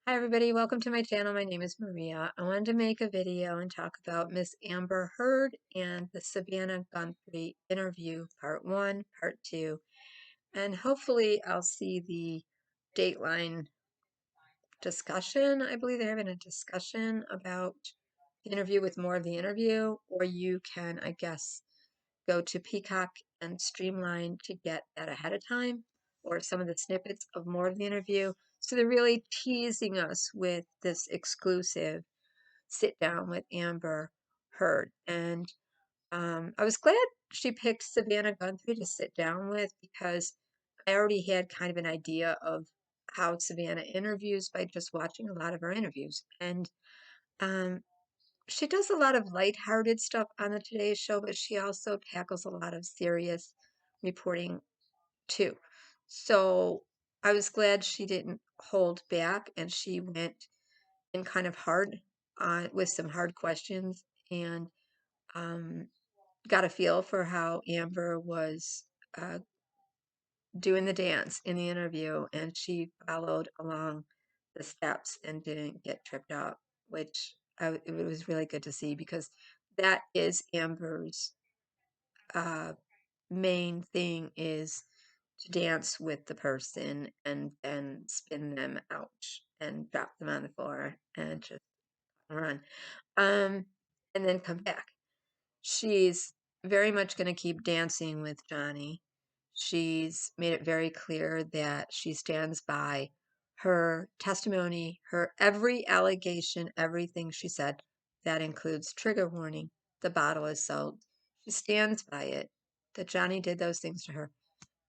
Hi everybody, welcome to my channel. My name is Maria. I wanted to make a video and talk about Miss Amber Heard and the Savannah Guthrie interview, part 1, part 2, and hopefully I'll see the Dateline discussion. I believe they're having a discussion about the interview with more of the interview, or you can, I guess, go to Peacock and Streamline to get that ahead of time, or some of the snippets of more of the interview. So they're really teasing us with this exclusive sit down with Amber Heard. And I was glad she picked Savannah Guthrie to sit down with because I already had kind of an idea of how Savannah interviews by just watching a lot of her interviews. And um, she does a lot of lighthearted stuff on the Today Show, but she also tackles a lot of serious reporting too. So I was glad she didn't hold back and she went in kind of hard with some hard questions and um, got a feel for how Amber was uh, doing the dance in the interview, and she followed along the steps and didn't get tripped up, which it was really good to see because that is Amber's uh, main thing is to dance with the person and then spin them out and drop them on the floor and just run, um, and then come back. She's very much going to keep dancing with Johnny. She's made it very clear that she stands by her testimony, her every allegation, everything she said. That includes trigger warning. The bottle is sold. She stands by it, that Johnny did those things to her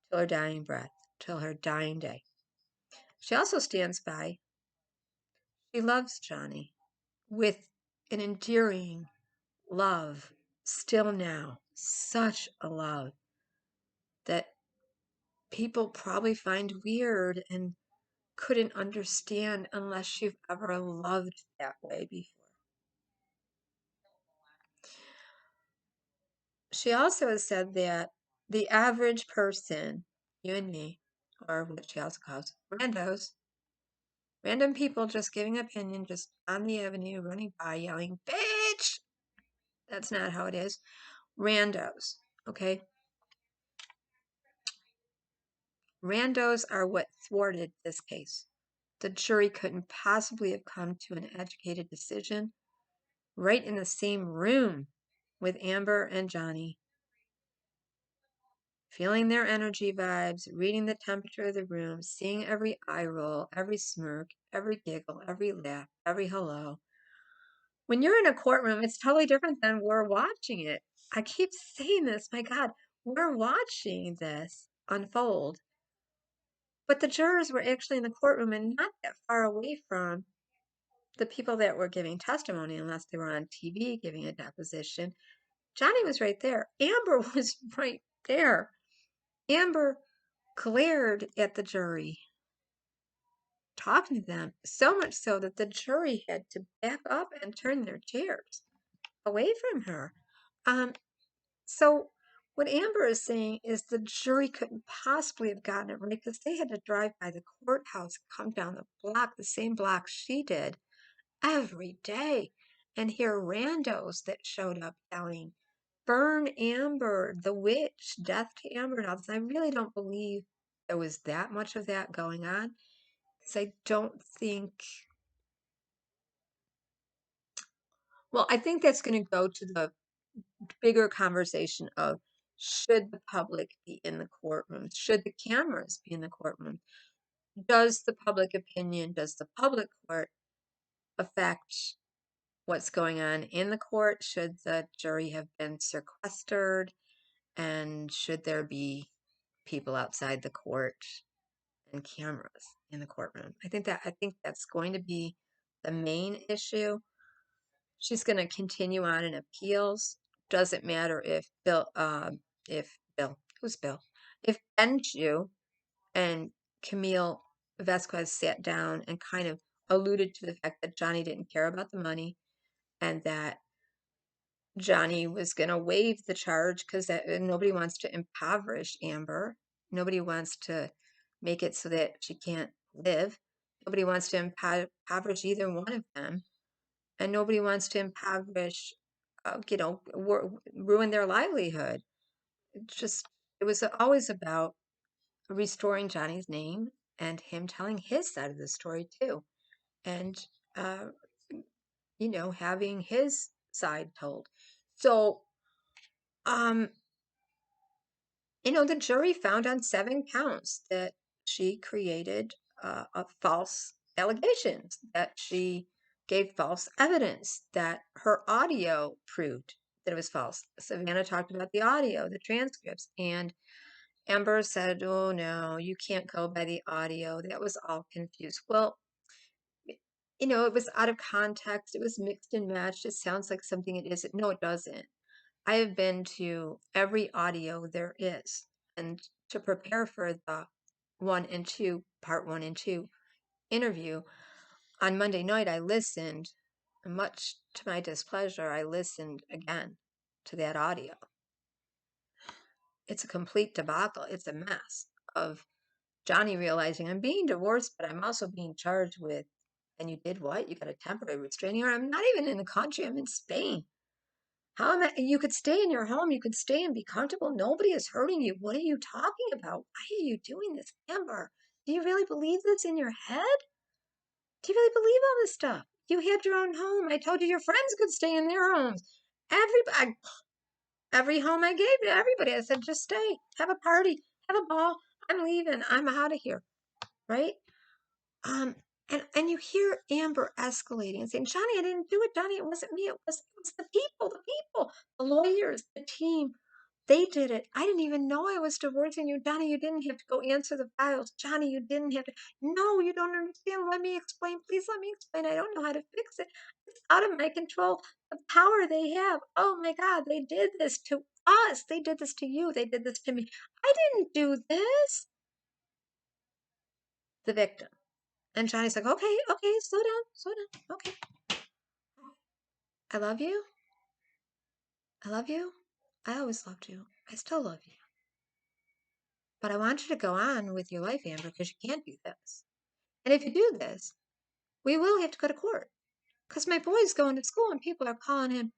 till her dying breath, till her dying day. She also stands by she loves Johnny with an endearing love still now, such a love that people probably find weird and couldn't understand unless you've ever loved that way before. She also has said that the average person, you and me, or what she also calls randos, random people just giving opinion, just on the avenue, running by, yelling, bitch! That's not how it is. Randos, okay? Randos are what thwarted this case. The jury couldn't possibly have come to an educated decision right in the same room with Amber and Johnny, feeling their energy vibes, reading the temperature of the room, seeing every eye roll, every smirk, every giggle, every laugh, every hello. When you're in a courtroom, it's totally different than we're watching it. I keep saying this, my God, we're watching this unfold. But the jurors were actually in the courtroom and not that far away from the people that were giving testimony, unless they were on TV giving a deposition. Johnny was right there. Amber was right there. Amber glared at the jury, talking to them, so much so that the jury had to back up and turn their chairs away from her. Um, so what Amber is saying is the jury couldn't possibly have gotten it right because they had to drive by the courthouse, come down the block, the same block she did, every day, and hear randos that showed up yelling, "Burn Amber, the witch, death to Amber," and all this. I really don't believe there was that much of that going on because I don't think. Well, I think that's going to go to the bigger conversation of should the public be in the courtroom? Should the cameras be in the courtroom? Does the public opinion, does the public court affect what's going on in the court? Should the jury have been sequestered? And should there be people outside the court and cameras in the courtroom? I think that's going to be the main issue. She's going to continue on in appeals. Doesn't matter if Bill, who's Bill? If Benju and Camille Vasquez sat down and kind of alluded to the fact that Johnny didn't care about the money and that Johnny was going to waive the charge because nobody wants to impoverish Amber. Nobody wants to make it so that she can't live Nobody wants to impoverish either one of them, and nobody wants to impoverish, ruin their livelihood. It was always about restoring Johnny's name and him telling his side of the story too, and uh, having his side told. So, um, the jury found on 7 counts that she created false allegations, that she gave false evidence, that her audio proved that it was false. Savannah talked about the audio, the transcripts, and Amber said, "Oh no, you can't go by the audio. That was all confused." Well, it was out of context. It was mixed and matched. It sounds like something it isn't. No, it doesn't. I have been to every audio there is. And to prepare for the part one and two interview, on Monday night, I listened, much to my displeasure, I listened again to that audio. It's a complete debacle. It's a mess of Johnny realizing I'm being divorced, but I'm also being charged with, and you did what? You got a temporary restraining order. I'm not even in the country. I'm in Spain. How am I? You could stay in your home. You could stay and be comfortable. Nobody is hurting you. What are you talking about? Why are you doing this, Amber? Do you really believe this in your head? Do you really believe all this stuff? You had your own home. I told you your friends could stay in their homes. Every home I gave to everybody, I said, just stay, have a party, have a ball. I'm leaving. I'm out of here. Right? Um, and you hear Amber escalating and saying, Johnny, I didn't do it. Johnny, it wasn't me. It was the people, the lawyers, the team. They did it. I didn't even know I was divorcing you. Johnny, you didn't have to go answer the files. Johnny, you didn't have to. No, you don't understand. Let me explain. Please let me explain. I don't know how to fix it. It's out of my control. The power they have. Oh my God, they did this to us. They did this to you. They did this to me. I didn't do this. The victim. And Johnny's like, okay, slow down, okay. I love you. I love you. I always loved you. I still love you. But I want you to go on with your life, Amber, because you can't do this. And if you do this, we will have to go to court. Because my boy's going to school and people are calling him,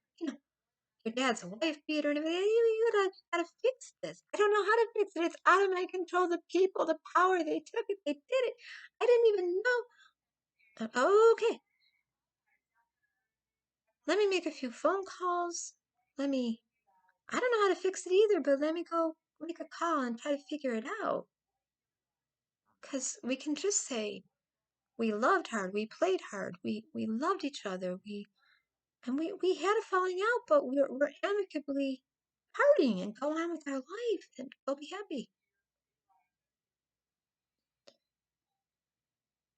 your dad's a wife beater and everything. You gotta fix this. I don't know how to fix it. It's out of my control. The people, the power, they took it, they did it. I didn't even know. Okay. Let me make a few phone calls. I don't know how to fix it either, but let me go make a call and try to figure it out. Because we can just say we loved hard, we played hard, we loved each other, we had a falling out, but we're amicably partying and go on with our life and go be happy.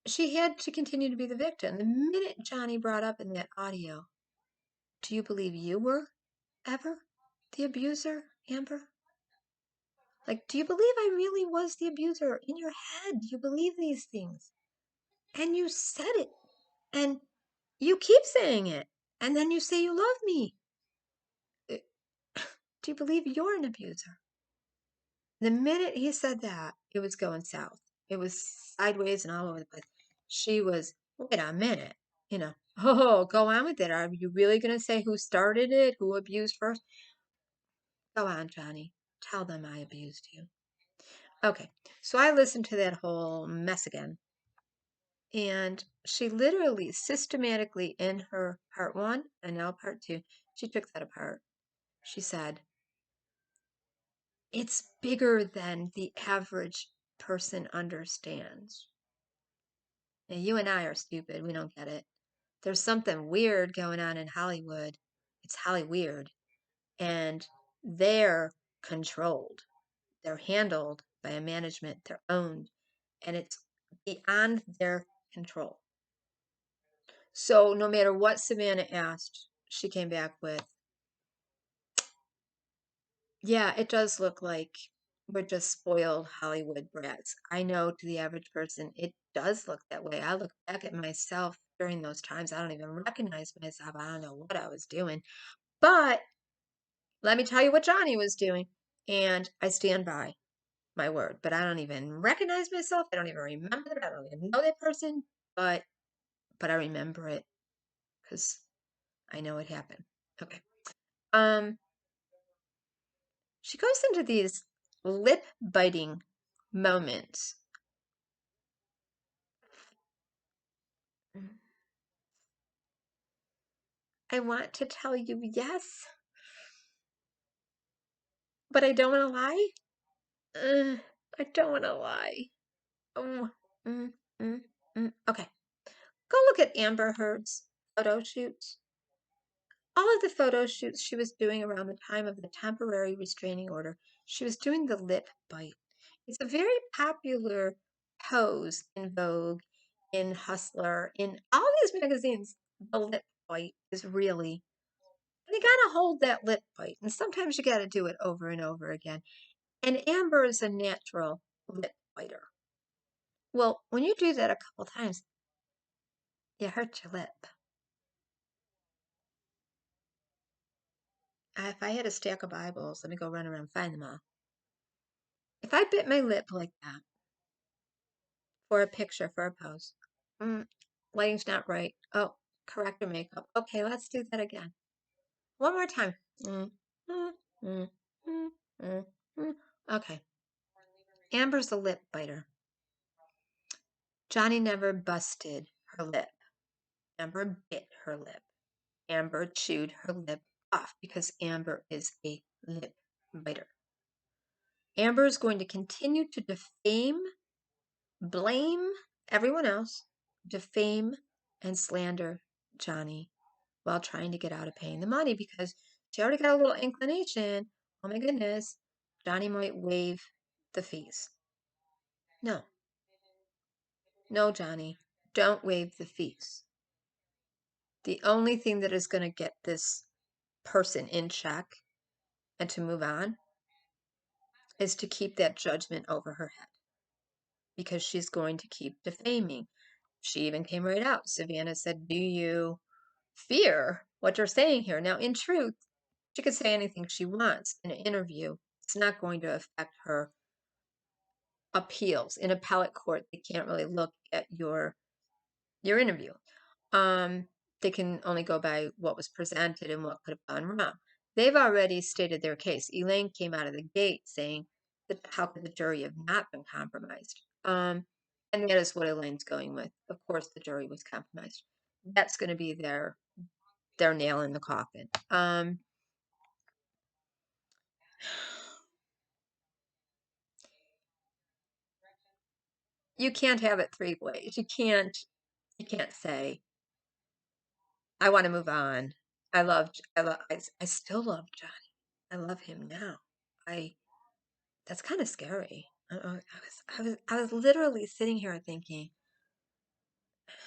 She had to continue to be the victim. The minute Johnny brought up in that audio, do you believe you were ever the abuser, Amber? Like, do you believe I really was the abuser in your head? Do you believe these things? And you said it. And you keep saying it. And then you say you love me. Do you believe you're an abuser? The minute he said that, it was going south. It was sideways and all over the place. She was, wait a minute, oh, go on with it. Are you really going to say who started it, who abused first? Go on, Johnny. Tell them I abused you. Okay, so I listened to that whole mess again. And she literally, systematically, in her part one and now part two, she took that apart. She said, it's bigger than the average person understands. Now, you and I are stupid. We don't get it. There's something weird going on in Hollywood. It's Holly weird. And they're controlled. They're handled by a management. They're owned. And it's beyond their control. So no matter what Savannah asked, she came back with, yeah, it does look like we're just spoiled Hollywood brats. I know to the average person, it does look that way. I look back at myself during those times. I don't even recognize myself. I don't know what I was doing. But let me tell you what Johnny was doing. And I stand by my word. But I don't even recognize myself. I don't even remember it. I don't even know that person. but I remember it because I know it happened. Okay. She goes into these lip biting moments. I want to tell you yes, but I don't want to lie. I don't want to lie. Oh, mm, mm, Okay. Go look at Amber Heard's photo shoots. All of the photo shoots she was doing around the time of the temporary restraining order, she was doing the lip bite. It's a very popular pose in Vogue, in Hustler, in all these magazines. The lip bite is really, and you gotta hold that lip bite, and sometimes you gotta do it over and over again. And Amber is a natural lip biter. Well, when you do that a couple times, you hurt your lip. If I had a stack of Bibles, let me go run around and find them all. If I bit my lip like that for a picture, for a pose, lighting's not right. Oh, corrector makeup. Okay, let's do that again. One more time. Okay. Amber's a lip biter. Johnny never busted her lip. Amber bit her lip. Amber chewed her lip off because Amber is a lip biter. Amber is going to continue to defame, blame everyone else, defame and slander Johnny while trying to get out of paying the money because she already got a little inclination. Oh my goodness, Johnny might waive the fees. No. No, Johnny, don't waive the fees. The only thing that is going to get this person in check and to move on is to keep that judgment over her head because she's going to keep defaming. She even came right out. Savannah said, do you fear what you're saying here? Now, in truth, she could say anything she wants in an interview. It's not going to affect her appeals. In appellate court, they can't really look at your interview. They can only go by what was presented and what could have gone wrong. They've already stated their case. Elaine came out of the gate saying that how could the jury have not been compromised? And that is what Elaine's going with. Of course, the jury was compromised. That's going to be their nail in the coffin. You can't have it three ways. You can't say, I want to move on. I still love Johnny. I love him now. That's kind of scary. I was literally sitting here thinking,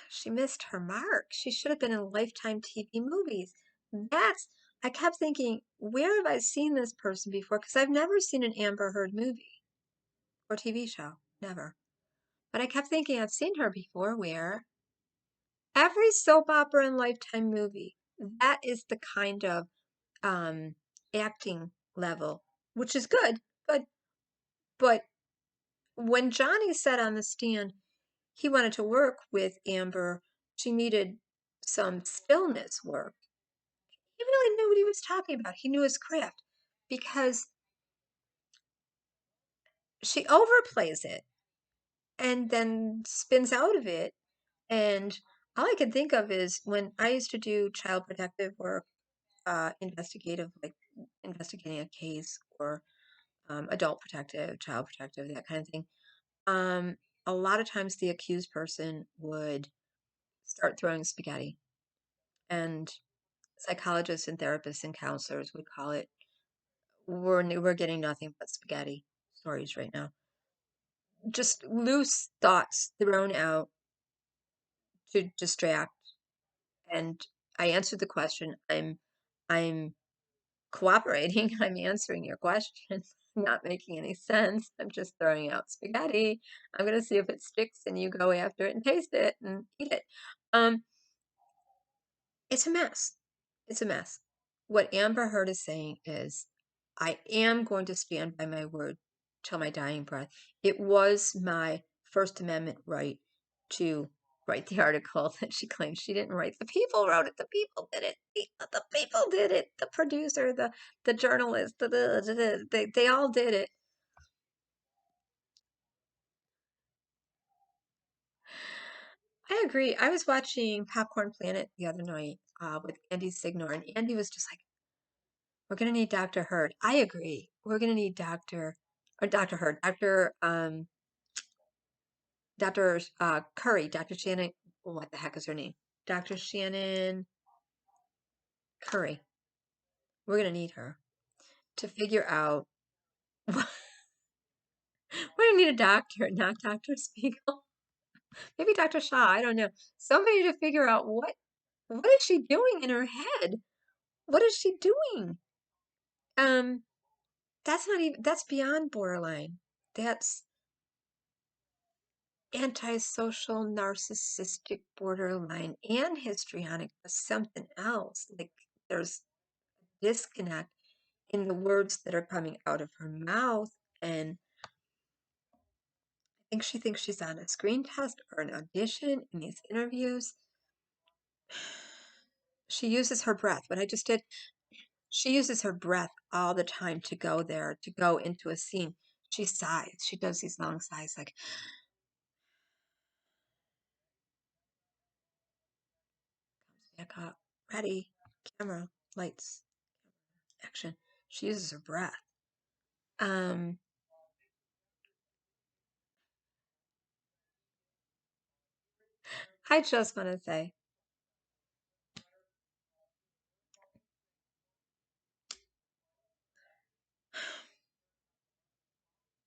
she missed her mark. She should have been in Lifetime TV movies. I kept thinking, where have I seen this person before? Because I've never seen an Amber Heard movie or TV show. Never. But I kept thinking, I've seen her before. Where? Every soap opera and Lifetime movie. That is the kind of acting level, which is good. But when Johnny said on the stand he wanted to work with Amber, she needed some stillness work. He really knew what he was talking about. He knew his craft because she overplays it and then spins out of it. And all I can think of is when I used to do child protective work, investigative, like investigating a case or adult protective, child protective, that kind of thing. A lot of times the accused person would start throwing spaghetti, and psychologists and therapists and counselors would call it, we're getting nothing but spaghetti stories right now. Just loose thoughts thrown out to distract. And I answered the question. I'm cooperating. I'm answering your question. Not making any sense. I'm just throwing out spaghetti. I'm gonna see if it sticks, and you go after it and taste it and eat it. It's a mess. It's a mess. What Amber Heard is saying is, I am going to stand by my word till my dying breath. It was my First Amendment right to write the article that she claims she didn't write. The people wrote it. The people did it. The people did it. The producer, the journalist, they all did it. I agree. I was watching Popcorn Planet the other night with Andy Signor, and Andy was just like, "We're gonna need Dr. Hurd." I agree. We're gonna need Dr. Hurd, Dr. Curry, Dr. Shannon. What the heck is her name? Dr. Shannon Curry. We're gonna need her to figure out. We're gonna need a doctor, not Dr. Spiegel. Maybe Dr. Shaw. I don't know. Somebody to figure out what is she doing in her head? What is she doing? That's not even, that's beyond borderline. That's antisocial, narcissistic, borderline, and histrionic with something else. Like there's disconnect in the words that are coming out of her mouth. And I think she thinks she's on a screen test or an audition in these interviews. She uses her breath. What I just did, she uses her breath all the time to go there, to go into a scene. She sighs. She does these long sighs like, back up, ready, camera, lights, action. She uses her breath. I just want to say,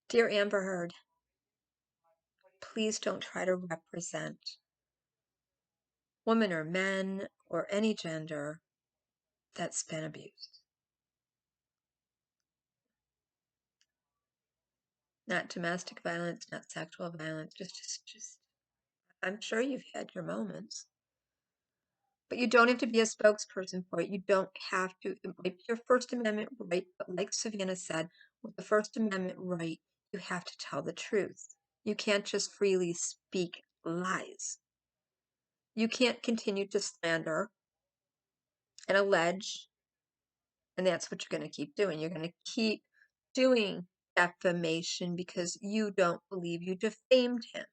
dear Amber Heard, please don't try to represent women or men or any gender that's been abused. Not domestic violence, not sexual violence, just, I'm sure you've had your moments. But you don't have to be a spokesperson for it. You don't have to. It might be your First Amendment right, but like Savannah said, with the First Amendment right, you have to tell the truth. You can't just freely speak lies. You can't continue to slander and allege, and that's what you're going to keep doing. You're going to keep doing defamation because you don't believe you defamed him.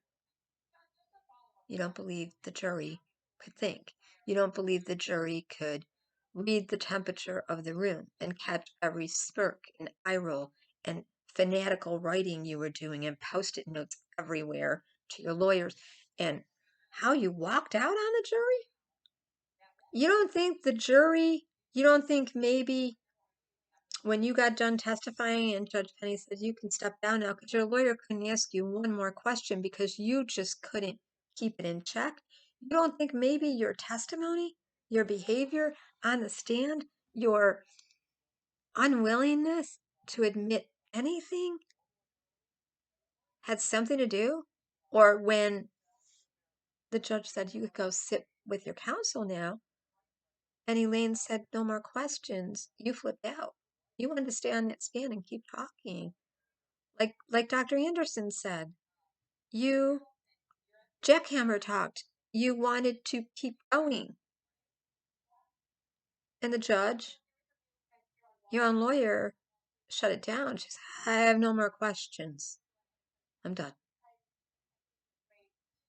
You don't believe the jury could think. You don't believe the jury could read the temperature of the room and catch every smirk and eye roll and fanatical writing you were doing and post-it notes everywhere to your lawyers and how you walked out on the jury? You don't think the jury, you don't think maybe when you got done testifying and Judge Penny said you can step down now because your lawyer couldn't ask you one more question because you just couldn't keep it in check? You don't think maybe your testimony, your behavior on the stand, your unwillingness to admit anything had something to do? Or when the judge said you could go sit with your counsel now, and Elaine said no more questions, you flipped out. You wanted to stay on that stand and keep talking. Like Dr. Anderson said, you jackhammer talked. You wanted to keep going. And the judge, your own lawyer, shut it down. She said, I have no more questions. I'm done.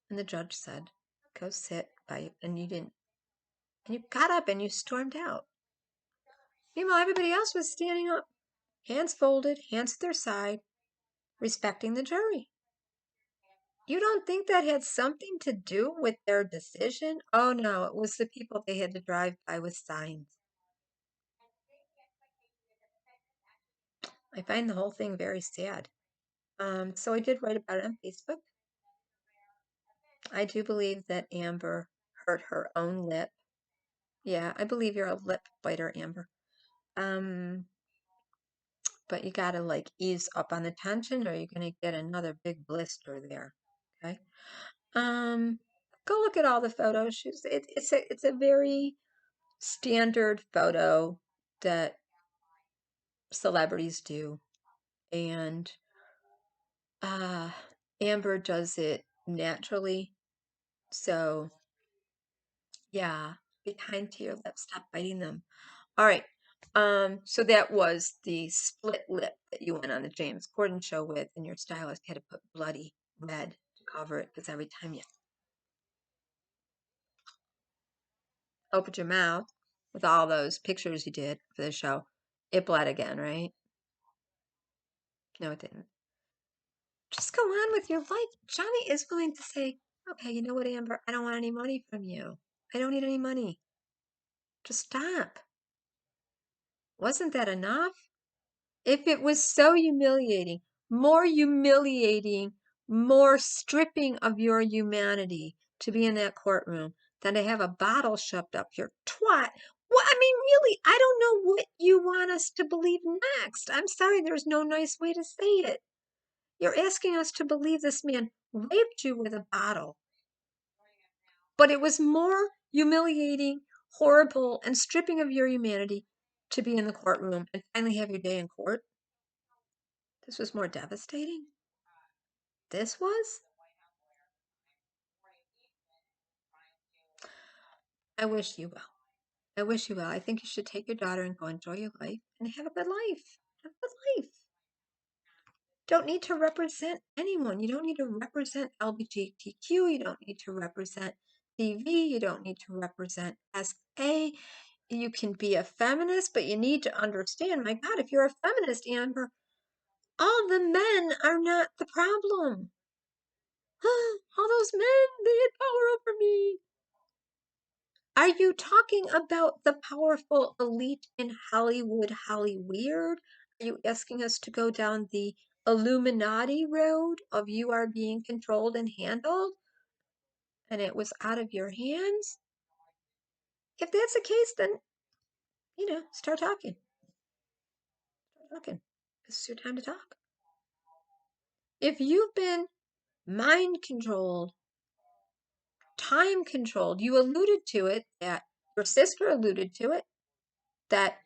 And the judge said, go sit by, and you didn't. And you got up and you stormed out. Meanwhile, everybody else was standing up, hands folded, hands at their side, respecting the jury. You don't think that had something to do with their decision? Oh no, it was the people they had to drive by with signs. I find the whole thing very sad. So I did write about it on Facebook. I do believe that Amber hurt her own lip. Yeah, I believe you're a lip biter, Amber. But you gotta like ease up on the tension or you're gonna get another big blister there. Okay. Go look at all the photos. It's a very standard photo that celebrities do. And Amber does it naturally. So, yeah, be kind to your lips. Stop biting them. All right. So that was the split lip that you went on the James Corden show with, and your stylist had to put bloody red to cover it because every time you opened your mouth with all those pictures you did for the show, it bled again, right? No, it didn't. Just go on with your life. Johnny is willing to say, okay, you know what, Amber? I don't want any money from you. I don't need any money. Just stop. Wasn't that enough? If it was so humiliating, more stripping of your humanity to be in that courtroom than to have a bottle shoved up your twat. Well, I mean, really, I don't know what you want us to believe next. I'm sorry, there's no nice way to say it. You're asking us to believe this man raped you with a bottle. But it was more humiliating, horrible, and stripping of your humanity to be in the courtroom and finally have your day in court. This was more devastating. This was? I wish you well. I wish you well. I think you should take your daughter and go enjoy your life and have a good life. Have a good life. Don't need to represent anyone. You don't need to represent LGBTQ. You don't need to represent TV. You don't need to represent SA. You can be a feminist, but you need to understand, my God, if you're a feminist, Amber, all the men are not the problem. All those men, they had power over me. Are you talking about the powerful elite in Hollywood, Hollyweird? Are you asking us to go down the Illuminati road of you are being controlled and handled? And it was out of your hands? If that's the case, then, start talking. Start talking. This is your time to talk. If you've been mind controlled, time controlled, you alluded to it, that your sister alluded to it, that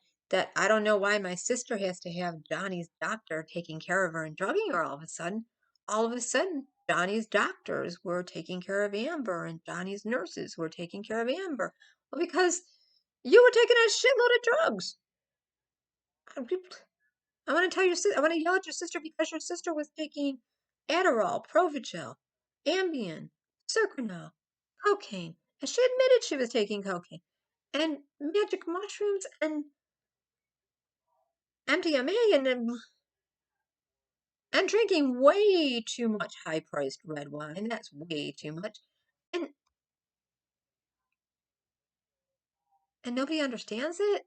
I don't know why my sister has to have Johnny's doctor taking care of her and drugging her all of a sudden. All of a sudden, Johnny's doctors were taking care of Amber and Johnny's nurses were taking care of Amber. Well, because you were taking a shitload of drugs. I want to tell your sister, I want to yell at your sister because your sister was taking Adderall, Provigil, Ambien, Serconal, cocaine. And she admitted she was taking cocaine and magic mushrooms and MDMA and drinking way too much high-priced red wine. That's way too much. And nobody understands it.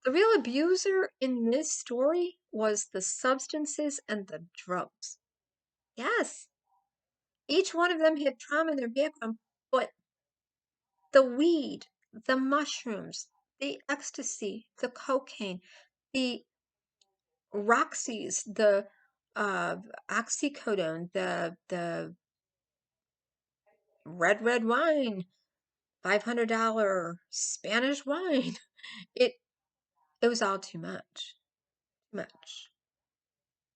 The real abuser in this story was the substances and the drugs. Yes. Each one of them had trauma in their background, but the weed, the mushrooms, the ecstasy, the cocaine, the Roxy's, the oxycodone, the red wine, $500 Spanish wine. It it was all too much. Too much.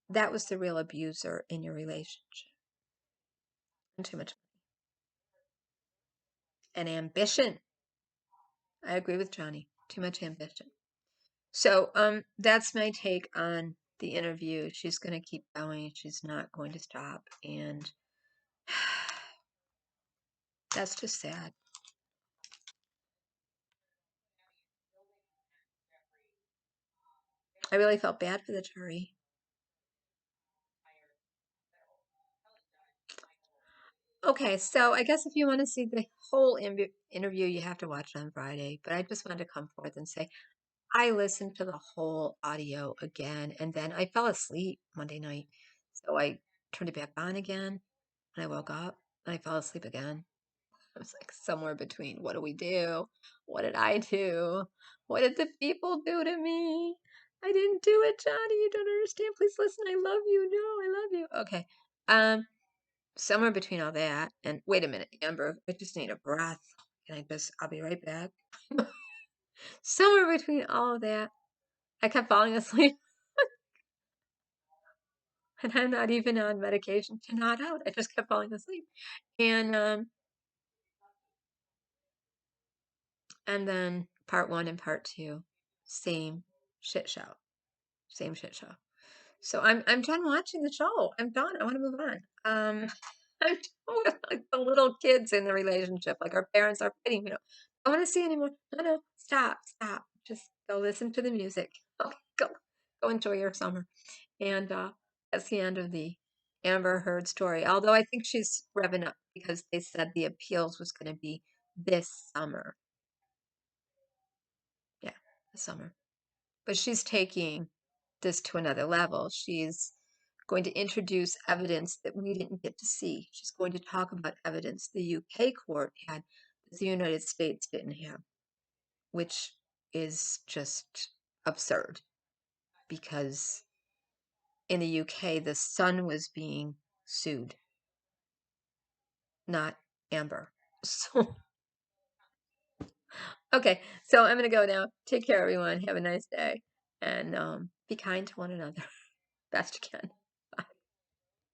That was the real abuser in your relationship. And too much. And ambition. I agree with Johnny. Too much ambition. So, that's my take on the interview. She's going to keep going. She's not going to stop. And that's just sad. I really felt bad for the jury. Okay, so I guess if you want to see the whole interview, you have to watch it on Friday. But I just wanted to come forth and say I listened to the whole audio again, and then I fell asleep Monday night. So I turned it back on again, and I woke up, and I fell asleep again. I was like somewhere between what do we do? What did I do? What did the people do to me? I didn't do it, Johnny. You don't understand. Please listen. I love you. No, I love you. Okay. Somewhere between all that and wait a minute, Amber, I just need a breath. I'll be right back. Somewhere between all of that, I kept falling asleep. And I'm not even on medication to nod out. I just kept falling asleep. And And then part 1 and part 2, same shit show. Same shit show. So I'm done watching the show. I'm done. I want to move on. I'm done with like the little kids in the relationship. Like our parents are fighting. I don't want to see anymore. No, stop. Just go listen to the music. Okay, go enjoy your summer. And that's the end of the Amber Heard story. Although I think she's revving up because they said the appeals was going to be this summer. Yeah, this summer. But she's taking this to another level. She's going to introduce evidence that we didn't get to see. She's going to talk about evidence the UK court had that the United States didn't have, which is just absurd because in the UK, the son was being sued, not Amber. So, okay, so I'm going to go now. Take care, everyone. Have a nice day and be kind to one another best you can.